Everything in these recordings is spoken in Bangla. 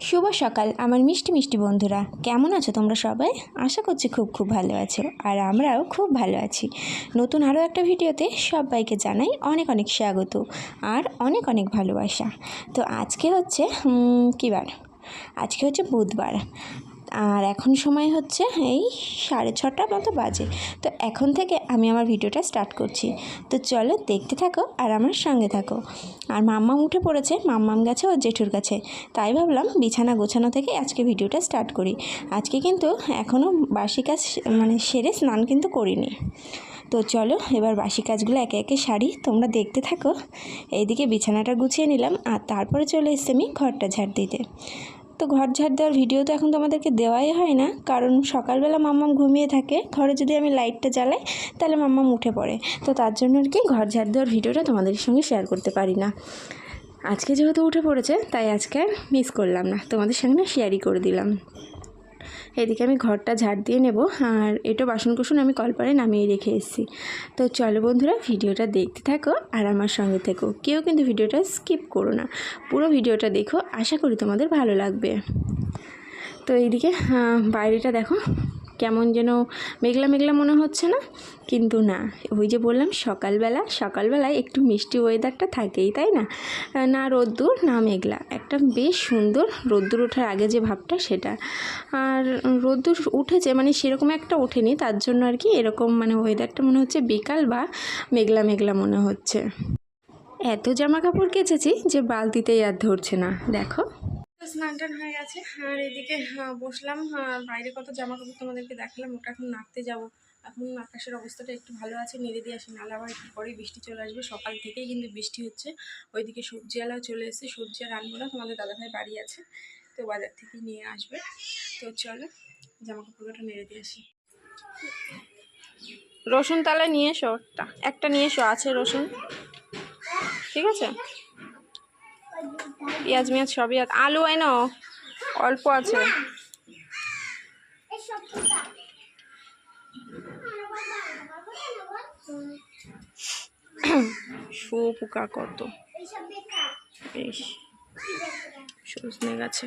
শুভ সকাল আমার মিষ্টি মিষ্টি বন্ধুরা, কেমন আছো তোমরা সবাই? আশা করছি খুব খুব ভালো আছো, আর আমরাও খুব ভালো আছি। নতুন আরও একটা ভিডিওতে সবাইকে জানাই অনেক অনেক স্বাগত আর অনেক অনেক ভালোবাসা। তো আজকে হচ্ছে কী বার? আজকে হচ্ছে বুধবার, আর এখন সময় হচ্ছে এই 6:30 মতো বাজে। তো এখন থেকে আমি আমার ভিডিওটা স্টার্ট করছি। তো চলো দেখতে থাকো আর আমার সঙ্গে থাকো। আর মাম্মাম উঠে পড়েছে, মাম্মাম গেছে ওর জেঠুর কাছে, তাই ভাবলাম বিছানা গোছানো থেকে আজকে ভিডিওটা স্টার্ট করি। আজকে কিন্তু এখনও বাসি কাজ সেরে স্নান কিন্তু করিনি। তো চলো এবার বাসি কাজগুলো একে একে সারি, তোমরা দেখতে থাকো। এইদিকে বিছানাটা গুছিয়ে নিলাম, আর তারপরে চলে এসেছি আমি ঘরটা ঝাড় দিতে। তো ঘর ঝাড় দেওয়ার ভিডিও তো এখন তোমাদেরকে দেওয়াই হয় না, কারণ সকালবেলা মাম্মাম ঘুমিয়ে থাকে। ঘরে যদি আমি লাইটটা জ্বালাই তাহলে মাম্মাম উঠে পড়ে, তো তার জন্য আর কি ঘর ঝাড় দেওয়ার ভিডিওটা তোমাদের সঙ্গে শেয়ার করতে পারি না। আজকে যেহেতু উঠে পড়েছে তাই আজকে আর মিস করলাম না, তোমাদের সঙ্গে শেয়ারই করে দিলাম। এদিকে আমি ঘরটা ঝাড় দিয়ে নেব, আর এটা বাসনকুসন আমি কলপারে নামিয়ে রেখে এসেছি। তো চলো বন্ধুরা ভিডিওটা দেখতে থাকো আর আমার সঙ্গে থেকো, কেউ কিন্তু ভিডিওটা স্কিপ করো না, পুরো ভিডিওটা দেখো, আশা করি তোমাদের ভালো লাগবে। তো এইদিকে বাইরেটা দেখো কেমন যেন মেঘলা মেঘলা মনে হচ্ছে না? কিন্তু না, ওই যে বললাম সকালবেলায় একটু মিষ্টি ওয়েদারটা থাকেই, তাই না? না রোদ্দুর না মেঘলা, একটা বেশ সুন্দর রোদ্দুর ওঠার আগে যে ভাবটা সেটা। আর রোদ্দুর উঠেছে মানে সেরকম একটা ওঠেনি, তার জন্য আর কি এরকম মানে ওয়েদারটা মনে হচ্ছে বিকাল বা মেঘলা মেঘলা মনে হচ্ছে। এত জামা কাপড় কেচেছি যে বালতিতেই আর ধরছে না, দেখো। স্নান টান হয়ে গেছে, আর এদিকে বসলাম। বাইরে কত জামা কাপড় তোমাদেরকে দেখালাম, ওটা এখন নাড়তে যাব। এখন আকাশের অবস্থাটা একটু ভালো আছে, নেড়ে দিয়ে আসি, নাহলে আবার একটু পরেই বৃষ্টি চলে আসবে। সকাল থেকেই কিন্তু বৃষ্টি হচ্ছে। ওইদিকে সবজিওয়ালাও চলে এসেছে, সবজি আর আনবো না, তোমাদের দাদাভাই বাড়ি আছে, তো বাজার থেকে নিয়ে আসবে। তো চলো জামা কাপড়টা নেড়ে দিয়ে আসি। রসুন তাহলে নিয়ে এসো, একটা নিয়ে এসো, আছে রসুন, ঠিক আছে? পেঁয়াজ মেয়াজ সবই আছে, আলু এনো অল্প আছে। শুয়োপোকা কত, বেশ সজনে গাছে।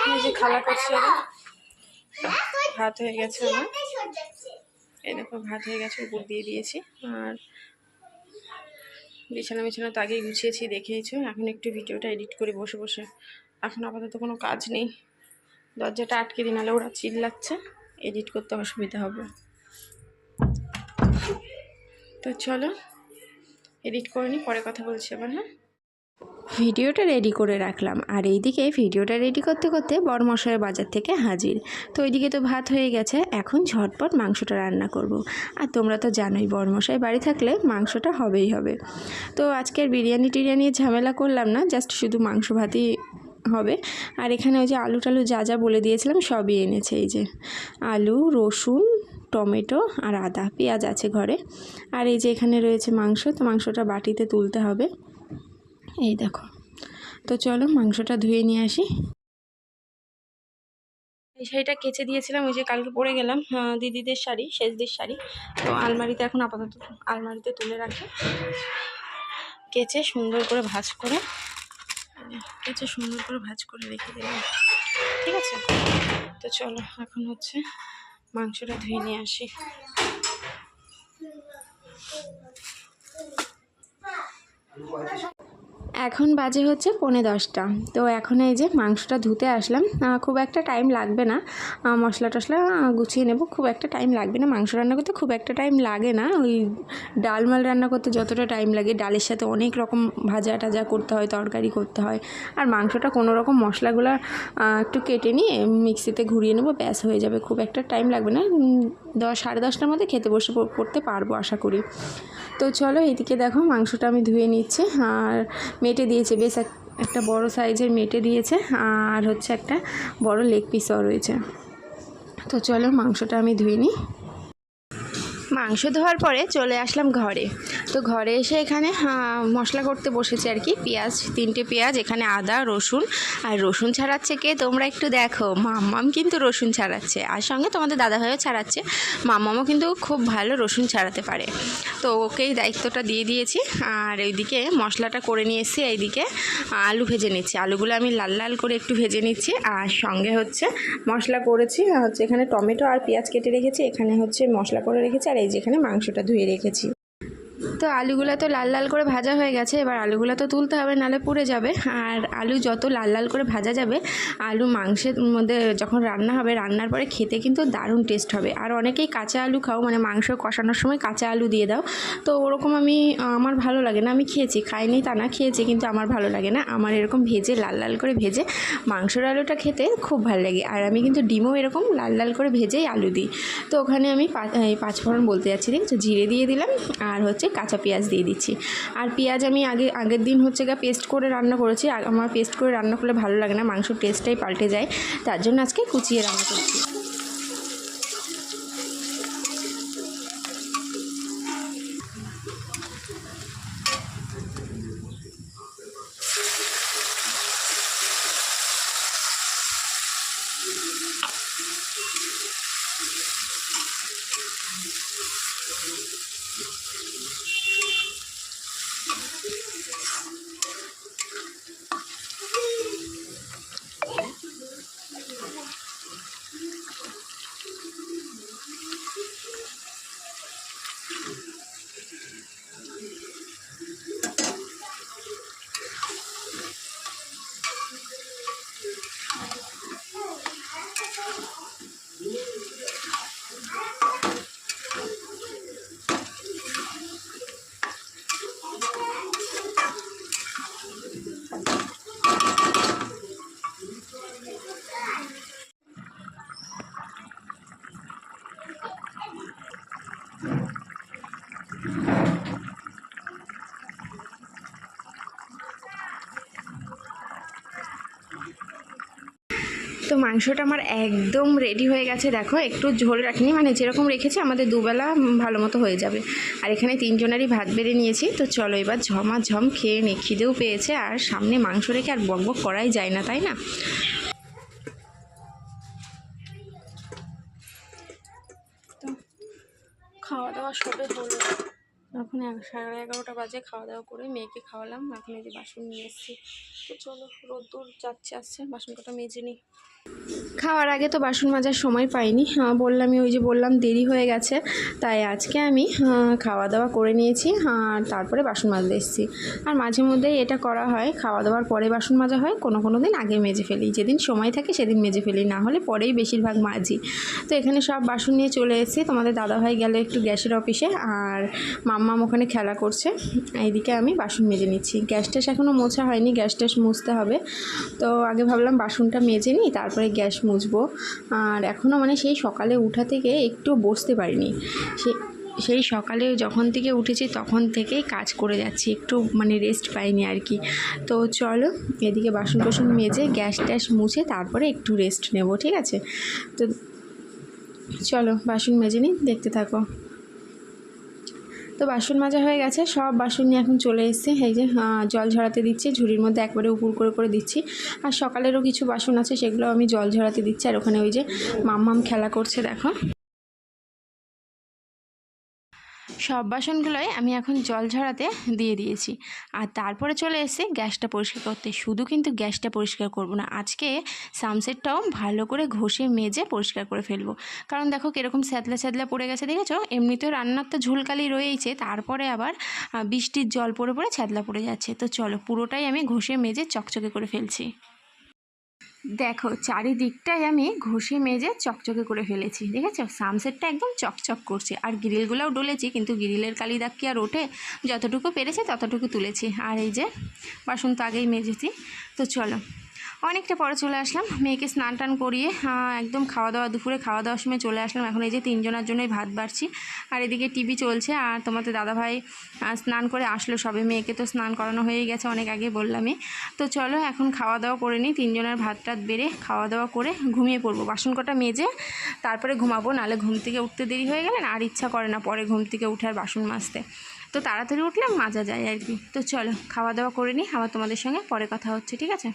এই যে খালা করছে, ভাত হয়ে গেছে আমার, এই দেখো ভাত হয়ে গেছে, উপর দিয়ে দিয়েছি। আর বিছানা তো আগেই গুছিয়েছি, দেখেইছো। এখন একটু ভিডিওটা এডিট করে বসে বসে, এখন আপাতত কোনো কাজ নেই। দরজাটা আটকে দিই, নাহলে ওরা চিল্লাচ্ছে, এডিট করতে অসুবিধা হবে। তো চলো এডিট করে নিই, পরে কথা বলছি আবার। হ্যাঁ, ভিডিওটা রেডি করে রাখলাম, আর এইদিকে ভিডিওটা রেডি করতে করতে বড়মশাই বাজার থেকে হাজির। তো ওইদিকে তো ভাত হয়ে গেছে, এখন ঝটপট মাংসটা রান্না করব। আর তোমরা তো জানোই বড়মশাই বাড়ি থাকলে মাংসটা হবেই হবে। তো আজকের বিরিয়ানি টিরিয়ানির ঝামেলা করলাম না, জাস্ট শুধু মাংস ভাতই হবে। আর এখানে ওই যে আলু টালু যা যা বলে দিয়েছিলাম সবই এনেছে। এই যে আলু, রসুন, টমেটো আর আদা, পেঁয়াজ আছে ঘরে। আর এই যে এখানে রয়েছে মাংস, তো মাংসটা বাটিতে তুলতে হবে, এই দেখো। তো চলো মাংসটা ধুয়ে নিয়ে আসি। এই শাড়িটা কেচে দিয়েছিলাম, ওই যে কালকে পরে গেলাম দিদিদের শাড়ি, শেষদের শাড়ি, তো আলমারিতে এখন আপাতত আলমারিতে তুলে রাখি। কেচে সুন্দর করে ভাঁজ করে রেখে দিলাম, ঠিক আছে? তো চলো এখন হচ্ছে মাংসটা ধুয়ে নিয়ে আসি। এখন বাজে হচ্ছে 9:45। তো এখন এই যে মাংসটা ধুতে আসলাম, খুব একটা টাইম লাগবে না, মশলা টশলা গুছিয়ে নেব, খুব একটা টাইম লাগবে না। মাংস রান্না করতে খুব একটা টাইম লাগে না, ওই ডাল মাল রান্না করতে যতটা টাইম লাগে, ডালের সাথে অনেক রকম ভাজা টাজা করতে হয়, তরকারি করতে হয়। আর মাংসটা কোনো রকম মশলাগুলো একটু কেটে নিয়ে মিক্সিতে ঘুরিয়ে নেবো, ব্যাস হয়ে যাবে, খুব একটা টাইম লাগবে না। 10-10:30টার মধ্যে খেতে বসে পড়তে পারবো আশা করি। তো চলো এইদিকে দেখো মাংসটা আমি ধুয়ে নিচ্ছি, আর মেটে দিয়েছে, বেশ একটা বড় সাইজের মেটে দিয়েছে, আর হচ্ছে একটা বড় লেগ পিসও রয়েছে। তো চলো মাংসটা আমি ধুয়ে নিই। মাংস ধোয়ার পরে চলে আসলাম ঘরে। তো ঘরে এসে এখানে মশলা করতে বসেছি আর কি। পেঁয়াজ, 3টে পেঁয়াজ, এখানে আদা রসুন, আর রসুন ছাড়াচ্ছে কে তোমরা একটু দেখো। মাম্মাম কিন্তু রসুন ছাড়াচ্ছে, আর সঙ্গে তোমাদের দাদাভাইও ছাড়াচ্ছে। মাম্মামও কিন্তু খুব ভালো রসুন ছাড়াতে পারে, তো ওকেই দায়িত্বটা দিয়ে দিয়েছি। আর এইদিকে মশলাটা করে নিয়ে এসেছি, এইদিকে আলু ভেজে নিচ্ছি। আলুগুলো আমি লাল লাল করে একটু ভেজে নিচ্ছি। আর সঙ্গে হচ্ছে মশলা করেছি হচ্ছে এখানে টমেটো আর পেঁয়াজ কেটে রেখেছি, এখানে হচ্ছে মশলা করে রেখেছি, আর এই যেখানে মাংসটা ধুয়ে রেখেছি। তো আলুগুলো তো লাল লাল করে ভাজা হয়ে গেছে, এবার আলুগুলো তো তুলতে হবে, নালে পুড়ে যাবে। আর আলু যত লাল লাল করে ভাজা যাবে, আলু মাংসের মধ্যে যখন রান্না হবে, রান্নার পরে খেতে কিন্তু দারুণ টেস্ট হবে। আর অনেকেই কাঁচা আলু খাও, মানে মাংস কষানোর সময় কাঁচা আলু দিয়ে দাও, তো ওরকম আমার ভালো লাগে না। আমি খেয়েছি, খাইনি তা না, খেয়েছি, কিন্তু আমার ভালো লাগে না। আমার এরকম ভেজে লাল লাল করে ভেজে মাংসের আলুটা খেতে খুব ভালো লাগে। আর আমি কিন্তু ডিমও এরকম লাল লাল করে ভেজেই আলু দিই। তো ওখানে আমি পাঁচফোড়ন বলতে যাচ্ছি, দেখছো, জিরে দিয়ে দিলাম, আর হচ্ছে কাঁচা পেঁয়াজ দিয়ে দিচ্ছি। আর পেঁয়াজ আমি আগের দিন হচ্ছে পেস্ট করে রান্না করেছি। আমার পেস্ট করে রান্না করলে ভালো লাগে না, মাংসর টেস্টটাই পাল্টে যায়, তার জন্য আজকে কুচিয়ে রান্না করছি। তো মাংসটা আমার একদম রেডি হয়ে গেছে, দেখো, একটু ঝোল রাখিনি, মানে যেরকম রেখেছি আমাদের দুবেলা ভালো মতো হয়ে যাবে। আর এখানে 3জনেরই ভাত বেড়ে নিয়েছি। তো চলো এবার ঝমাঝম খেয়ে নিই, খিদেও পেয়েছে, আর সামনে মাংস রেখে আর বক বক করাই যায় না, তাই না? তো খাওয়া দাওয়া সবে হলো, এখন 11:30 বাজে। খাওয়া দাওয়া করে মেয়েকে খাওয়ালাম, এখন এই যে বাসন নিয়ে এসেছি। তো চলো, রোদ্দুর যাচ্ছে আসছে, বাসন কটা মেজে নিই। খাওয়ার আগে তো বাসন মাজার সময় পাইনি, বললাম দেরি হয়ে গেছে, তাই আজকে আমি খাওয়া দাওয়া করে নিয়েছি, আর তারপরে বাসন মাজতে এসেছি। আর মাঝে মধ্যেই এটা করা হয়, খাওয়া দাওয়ার পরে বাসন মাজা হয়, কোনো দিন আগে মেজে ফেলি, যেদিন সময় থাকে সেদিন মেজে ফেলি, না হলে পরেই বেশিরভাগ মাজি। তো এখানে সব বাসন নিয়ে চলে এসেছি। তোমাদের দাদাভাই গেল একটু গ্যাসের অফিসে, আর মাম্মাম ওখানে খেলা করছে। এইদিকে আমি বাসন মেজে নিচ্ছি। গ্যাস ট্যাস এখনও মোছা হয়নি, গ্যাস ট্যাস মুছতে হবে। তো আগে ভাবলাম বাসনটা মেজে নিই, তারপরে গ্যাস মুছবো। আর এখনও মানে সেই সকালে উঠা থেকে একটু বসতে পারিনি। সেই সকালে যখন থেকে উঠেছি তখন থেকেই কাজ করে যাচ্ছি, একটু মানে রেস্ট পাইনি আর কি। তো চলো এদিকে বাসন টাসন মেজে গ্যাস ট্যাস মুছে তারপরে একটু রেস্ট নেব, ঠিক আছে? তো চলো বাসন মেজে নিই, দেখতে থাকো। তো বাসন মাজা হয়ে গেছে, সব বাসন নিয়ে এখন চলে এসেছি। এই যে জল ঝরাতে দিচ্ছি, ঝুড়ির মধ্যে একবারে উপর করে দিচ্ছি। আর সকালেরও কিছু বাসন আছে, সেগুলো আমি জল ঝরাতে দিচ্ছি। আর ওখানে ওই যে মাম্মাম খেলা করছে, দেখো। সব বাসনগুলোই আমি এখন জল ঝরাতে দিয়ে দিয়েছি। আর তারপরে চলে এসে গ্যাসটা পরিষ্কার করতে। শুধু কিন্তু গ্যাসটা পরিষ্কার করব না, আজকে সামসেটটাও ভালো করে ঘষে মেজে পরিষ্কার করে ফেলবো। কারণ দেখো কীরকম স্যাঁতলা পড়ে গেছে, দেখেছো? এমনিতেও রান্নার তো ঝুলকালি রয়েইছে, তারপরে আবার বৃষ্টির জল পড়ে স্যাঁতলা পড়ে যাচ্ছে। তো চলো পুরোটাই আমি ঘষে মেজে চকচকে করে ফেলছি। দেখো চারিদিকটাই আমি ঘষে মেজে চকচকে করে ফেলেছি, দেখেছো? সানসেটটা একদম চকচক করছে। আর গ্রিলগুলোও ডলেছি, কিন্তু গ্রিলের কালি দাগ কি আর ওঠে? যতটুকু পেরেছি ততটুকু তুলেছি। আর এই যে বাসন তো আগেই মেজেছি। তো চলো অনেকটা পরে চলে আসলাম, মেয়েকে স্নান টান করিয়ে একদম খাওয়া দাওয়া, দুপুরে খাওয়া দাওয়ার সময় চলে আসলাম। এখন এই যে 3 জনের জন্যই ভাত বাড়ছি, আর এদিকে টিভি চলছে। আর তোমাদের দাদাভাই স্নান করে আসলো সবে, মেয়েকে তো স্নান করানো হয়ে গেছে অনেক আগে বললামই। তো চলো এখন খাওয়া দাওয়া করে নিই, 3 জনের ভাত টাত বেড়ে খাওয়া দাওয়া করে ঘুমিয়ে পড়বো, বাসন কটা মেজে তারপরে ঘুমাবো, নাহলে ঘুম থেকে উঠতে দেরি হয়ে গেলে না আর ইচ্ছা করে না পরে ঘুম থেকে উঠে আর বাসন মাজতে। তো তাড়াতাড়ি উঠলে মাজা যায় আর কি। তো চলো খাওয়া দাওয়া করে নিই, আবার তোমাদের সঙ্গে পরে কথা হচ্ছে, ঠিক আছে?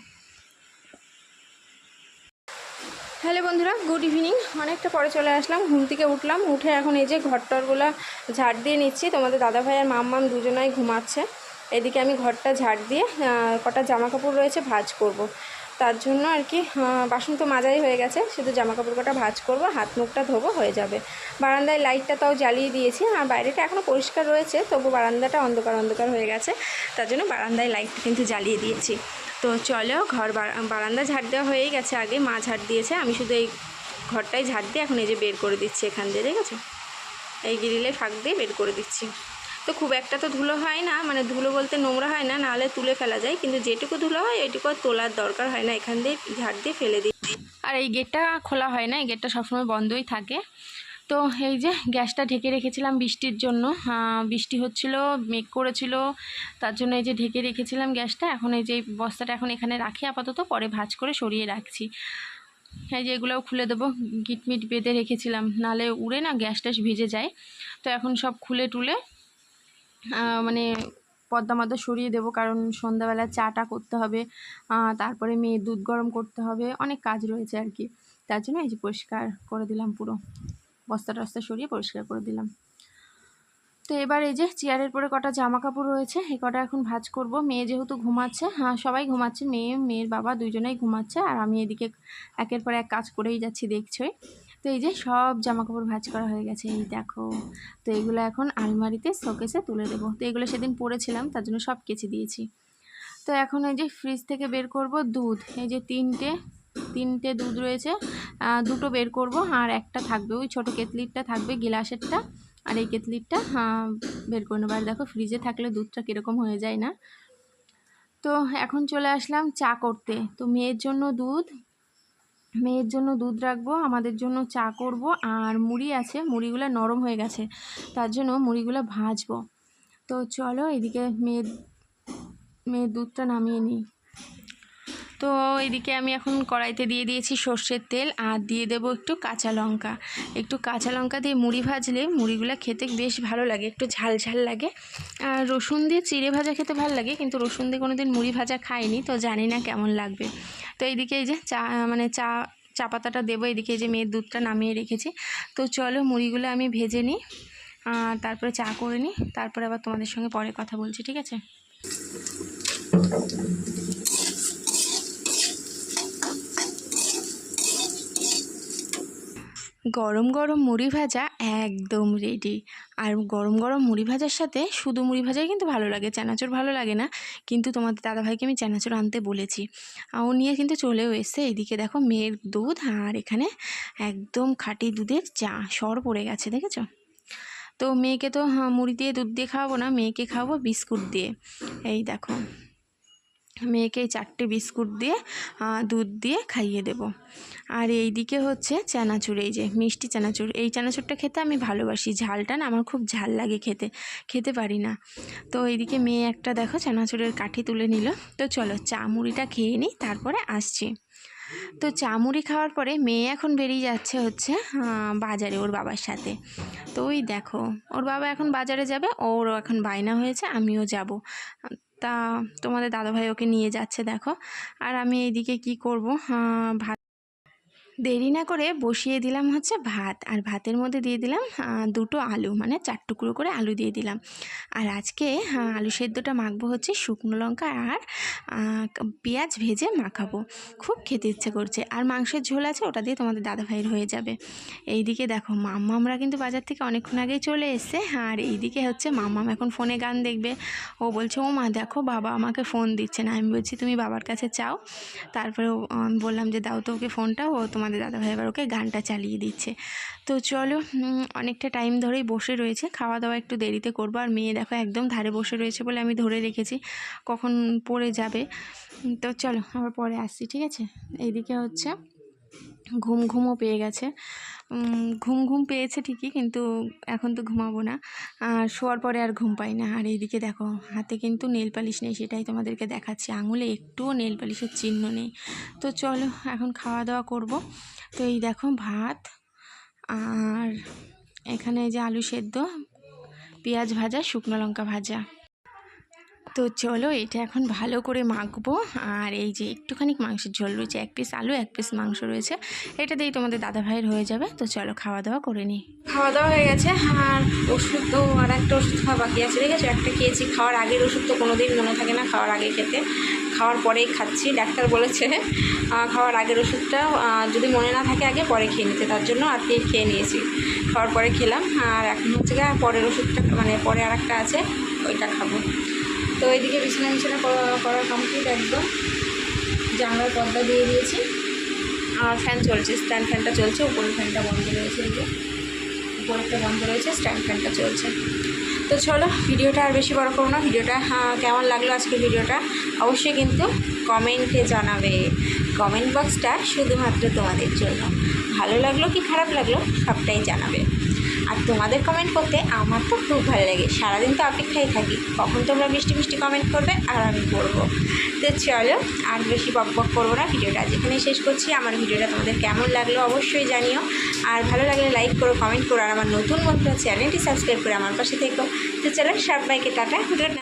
হ্যালো বন্ধুরা, গুড ইভিনিং। অনেকটা পরে চলে আসলাম, ঘুম থেকে উঠলাম, উঠে এখন এই যে ঘরটরগুলো ঝাড় দিয়ে নিচ্ছি। তোমাদের দাদাভাই আর মাম্মাম দুজনাই ঘুমাচ্ছে, এদিকে আমি ঘরটা ঝাড় দিয়ে কটা জামা কাপড় রয়েছে ভাঁজ করব। তার জন্য আর কি বাসন তো মাজাই হয়ে গেছে, শুধু জামা কাপড় কটা ভাঁজ করব, হাত মুখটা ধোবো, হয়ে যাবে। বারান্দায় লাইটটা তাও জ্বালিয়ে দিয়েছি, আর বাইরেটা এখনও পরিষ্কার রয়েছে, তবু বারান্দাটা অন্ধকার অন্ধকার হয়ে গেছে, তার জন্য বারান্দায় লাইটটা কিন্তু জ্বালিয়ে দিয়েছি। তো চলো ঘর বারান্দা ঝাড় দেওয়া হয়েই গেছে, আগে মা ঝাড় দিয়েছে, আমি শুধু এই ঘরটাই ঝাড় দিয়ে এখন এই যে বের করে দিচ্ছি এখান দিয়ে, ঠিক আছে? এই গ্রিলে ফাঁক দিয়ে বের করে দিচ্ছি। তো খুব একটা তো ধুলো হয় না, মানে ধুলো বলতে নোংরা হয় না, নাহলে তুলে ফেলা যায়, কিন্তু যেটুকু ধুলো হয় ওইটুকু আর তোলার দরকার হয় না, এখান দিয়ে ঝাড় দিয়ে ফেলে দিই। আর এই গেটটা খোলা হয় না, এই গেটটা সবসময় বন্ধই থাকে। তো এই যে গ্যাসটা ঢেকে রেখেছিলাম বৃষ্টির জন্য, বৃষ্টি হচ্ছিল, মেঘ করেছিল, তার জন্য এই যে ঢেকে রেখেছিলাম গ্যাসটা। এখন এই যে বস্তাটা এখন এখানে রাখি আপাতত, পরে ভাঁজ করে সরিয়ে রাখছি। এই যে এগুলোও খুলে দেবো, গিটমিট বেঁধে রেখেছিলাম, নাহলে উড়ে না গ্যাস ট্যাস ভিজে যায়। তো এখন সব খুলে টুলে মানে পর্দা মর্দা সরিয়ে দেবো, কারণ সন্ধ্যাবেলা চাটা করতে হবে, তারপরে মেয়ে দুধ গরম করতে হবে, অনেক কাজ রয়েছে আর কি। তার জন্য এই যে পরিষ্কার করে দিলাম, পুরো বস্তা টস্তা সরিয়ে পরিষ্কার করে দিলাম। তো এবার এই যে চেয়ারের পরে কটা জামা কাপড় রয়েছে, এই কটা এখন ভাঁজ করব। মেয়ে যেহেতু ঘুমাচ্ছে, সবাই ঘুমাচ্ছে, মেয়ের বাবা দুজনেই ঘুমাচ্ছে, আর আমি এদিকে একের পর এক কাজ করেই যাচ্ছি, দেখছোই। তো এই যে সব জামা কাপড় ভাঁজ করা হয়ে গেছে, এই দেখো। তো এগুলো এখন আলমারিতে শোকেসে তুলে দেবো। তো এগুলো সেদিন পরেছিলাম, তার জন্য সব কেচে দিয়েছি। তো এখন এই যে ফ্রিজ থেকে বের করব দুধ, এই যে তিনটে দুধ রয়েছে, দুটো বের করব, আর একটা থাকবে, ওই ছোটো কেতলিরটা থাকবে, গিলাসেরটা, আর এই কেতলিরটা বের করে নেবো। আর দেখো ফ্রিজে থাকলে দুধটা কীরকম হয়ে যায় না। তো এখন চলে আসলাম চা করতে। তো মেয়ের জন্য দুধ রাখবো, আমাদের জন্য চা করব, আর মুড়ি আছে, মুড়িগুলো নরম হয়ে গেছে, তার জন্য মুড়িগুলো ভাজবো। তো চলো এদিকে মেয়ের দুধটা নামিয়ে নিই। তো এদিকে আমি এখন কড়াইতে দিয়ে দিয়েছি সর্ষের তেল, আর দিয়ে দেবো একটু কাঁচা লঙ্কা দিয়ে মুড়ি ভাজলে মুড়িগুলো খেতে বেশ ভালো লাগে, একটু ঝাল ঝাল লাগে। আর রসুন দিয়ে চিড়ে ভাজা খেতে ভালো লাগে, কিন্তু রসুন দিয়ে কোনো দিন মুড়ি ভাজা খাইনি, তো জানি না কেমন লাগবে। তো এইদিকে এই যে চা পাতাটা দেবো, এদিকে এই যে মেয়ের দুধটা নামিয়ে রেখেছি। তো চলো মুড়িগুলো আমি ভেজে নিই, আর তারপরে চা করে নিই, তারপরে আবার তোমাদের সঙ্গে পরে কথা বলছি, ঠিক আছে? গরম গরম মুড়ি ভাজা একদম রেডি। আর গরম গরম মুড়ি ভাজার সাথে শুধু মুড়ি ভাজাই কিন্তু ভালো লাগে, চানাচুর ভালো লাগে না, কিন্তু তোমাদের দাদাভাইকে আমি চানাচুর আনতে বলেছি, ও নিয়ে কিন্তু চলেও এসছে। এদিকে দেখো মেয়ের দুধ, আর এখানে একদম খাঁটি দুধের চা, সর পড়ে গেছে, দেখেছো? তো মেয়েকে তো মুড়ি দিয়ে দুধ দিয়ে খাওয়াবো না, মেয়েকে খাওয়াবো বিস্কুট দিয়ে। এই দেখো মেয়েকে এই 4টে বিস্কুট দিয়ে দুধ দিয়ে খাইয়ে দেব। আর এই দিকে হচ্ছে চানাচুর, এই যে মিষ্টি চানাচুর, এই চানাচুরটা খেতে আমি ভালোবাসি, ঝালটা না আমার খুব ঝাল লাগে, খেতে পারি না। তো এইদিকে মেয়ে একটা দেখো চানাচুরের কাঠি তুলে নিল। তো চলো চা মুড়িটা খেয়ে নিই, তারপরে আসছি। তো চা মুড়ি খাওয়ার পরে মেয়ে এখন বেরিয়ে যাচ্ছে হচ্ছে বাজারে ওর বাবার সাথে। তো ওই দেখো ওর বাবা এখন বাজারে যাবে, ওরও এখন বায়না হয়েছে আমিও যাব, তা তোমাদের দাদাভাই ওকে নিয়ে যাচ্ছে দেখো। আর আমি এইদিকে কি করব, ভাত দেরি না করে বসিয়ে দিলাম হচ্ছে ভাত, আর ভাতের মধ্যে দিয়ে দিলাম 2টো আলু, মানে 4 টুকরো করে আলু দিয়ে দিলাম। আর আজকে আলু সেদ্ধটা মাখবো হচ্ছে শুকনো লঙ্কা আর পেঁয়াজ ভেজে মাখাবো, খুব খেতে ইচ্ছে করছে। আর মাংসের ঝোল আছে, ওটা দিয়ে তোমাদের দাদাভাইয়ের হয়ে যাবে। এইদিকে দেখো মাম্মামরা কিন্তু বাজার থেকে অনেকক্ষণ আগেই চলে এসছে, আর এইদিকে হচ্ছে মাম্মাম এখন ফোনে গান দেখবে। ও বলছে ও মা দেখো বাবা আমাকে ফোন দিচ্ছে না, আমি বলছি তুমি বাবার কাছে চাও। তারপরে বললাম যে দাও তো ওকে ফোনটা, ও তোমাদের দাদাভাই এবার ওকে গানটা চালিয়ে দিচ্ছে। তো চলো, অনেকটা টাইম ধরেই বসে রয়েছে, খাওয়া দাওয়া একটু দেরিতে করবো। আর মেয়ে দেখো একদম ধারে বসে রয়েছে বলে আমি ধরে রেখেছি, কখন পড়ে যাবে। তো চলো আবার পরে আসছি, ঠিক আছে। এইদিকে হচ্ছে ঘুমও পেয়ে গেছে, ঘুম পেয়েছে ঠিকই, কিন্তু এখন তো ঘুমাবো না, আর শোয়ার পরে আর ঘুম পাই না। আর এইদিকে দেখো হাতে কিন্তু নেল পালিশ নেই, সেটাই তোমাদেরকে দেখাচ্ছি, আঙুলে একটুও নেল পালিশের চিহ্ন নেই। তো চলো এখন খাওয়া দাওয়া করব। তো এই দেখো ভাত, আর এখানে যে আলু সেদ্ধ, পেঁয়াজ ভাজা, শুকনো লঙ্কা ভাজা। তো চলো এটা এখন ভালো করে মাখবো। আর এই যে একটুখানি মাংসের ঝোল রয়েছে, 1 পিস আলু 1 পিস মাংস রয়েছে, এটা দিয়েই তোমাদের দাদাভাইয়ের হয়ে যাবে। তো চলো খাওয়া দাওয়া করে নিই। খাওয়া দাওয়া হয়ে গেছে, আর ওষুধ তো আর একটা ওষুধ খাওয়া বাকি আছে, ঠিক আছে। একটা খেয়েছি, খাওয়ার আগের ওষুধ তো কোনো দিন মনে থাকে না খাওয়ার আগে খেতে, খাওয়ার পরেই খাচ্ছি। ডাক্তার বলেছে খাওয়ার আগের ওষুধটা যদি মনে না থাকে আগে পরে খেয়ে নিতে, তার জন্য আর কি খেয়ে নিয়েছি, খাওয়ার পরে খেলাম। আর এখন হচ্ছে গিয়ে পরের ওষুধটা, মানে পরে আর একটা আছে, ওইটা খাবো। তো এইদিকে বিছানা করা কমপ্লিট একদম, জানলার পর্দা দিয়ে দিয়েছি, আর ফ্যান চলছে, স্ট্যান্ড ফ্যানটা চলছে, উপরের ফ্যানটা বন্ধ রয়েছে, এই যে উপরেরটা বন্ধ রয়েছে, স্ট্যান্ড ফ্যানটা চলছে। তো চলো ভিডিওটা আর বেশি বড় করবো না, ভিডিওটা কেমন লাগলো আজকের ভিডিওটা অবশ্যই কিন্তু কমেন্টে জানাবে, কমেন্ট বক্সটা শুধুমাত্র তোমাদের জন্য। ভালো লাগলো কি খারাপ লাগলো সবটাই জানাবে। আর তোমাদের কমেন্ট করতে আমার তো খুব ভালো লাগে, সারাদিন তো অপেক্ষায় থাকি কখন তোমরা মিষ্টি কমেন্ট করবে আর আমি করবো। তো চলো আর বেশি বক করবো না, ভিডিওটা যেখানেই শেষ করছি। আমার ভিডিওটা তোমাদের কেমন লাগলো অবশ্যই জানিও, আর ভালো লাগলে লাইক করো, কমেন্ট করো, আর আমার নতুন বন্ধুরা চ্যানেলটি সাবস্ক্রাইব করে আমার পাশে থেকো। তো চলো সবাইকে টাটা, গুড নাইট।